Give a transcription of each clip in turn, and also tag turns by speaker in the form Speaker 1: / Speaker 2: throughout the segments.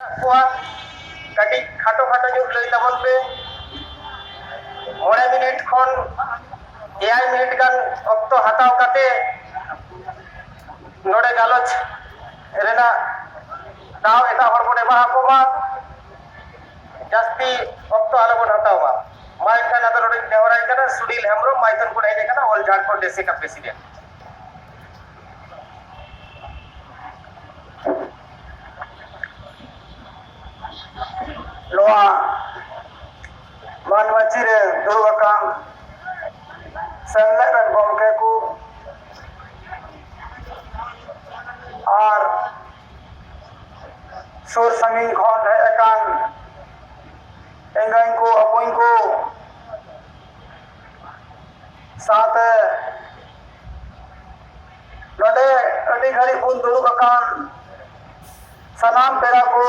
Speaker 1: कटी खाटो खाटो जो लई तबन पे 9 मिनट खन 9 मिनट गान अक्तो हटाव काते नोडे गालोच रेना दाव एटा हर बने बा कोबा जास्ती अक्तो आलो बन हटावा माइ खाना तो नोडे नेवराय kana सुडील हेमरो माइतन को हेजे kana ऑल झारखंड देशे का प्रेसिडेंट लोआ मानवाची रे दुर्गकाम संगठन गमके को और सुर संगीन खन है एकान एंगाइन को अपुइन को साथ नडे अडी घड़ी बुन दुर्गकाम सनाम पेरा को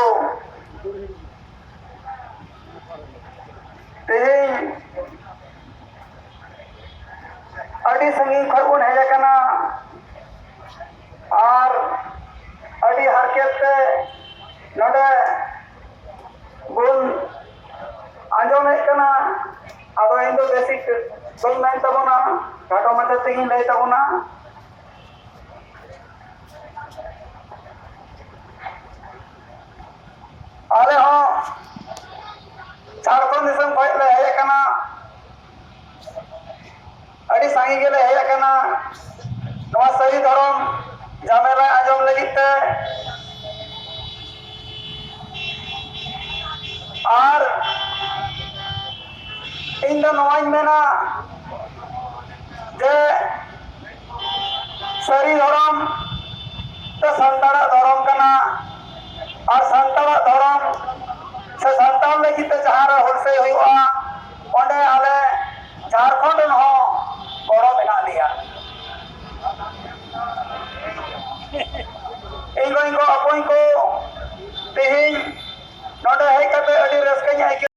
Speaker 1: तेही अड़ी संगीन खरबुन हेजे कना और अड़ी हरकत नडे बुन आंजोम कना आदो इंदो बेसिक बंग नाइन तबना घाटो मत तेगी लई तबना अरे हो झारखंड दिसम खले हेजे कना अड़ी सांगी गेले हेजे कना नवा सही धरम झमेला आंजोम लगिते और इन दो नवाई मेना जे सही धरम तो संताड़ा धरम कना और संताड़ा धरम से संतान लगिते जहां होलसे हुआ ओंडे आले झारखंड हो गौरव बना लिया इनको अपोई को तेहिं नोडे है कते अडी रस्के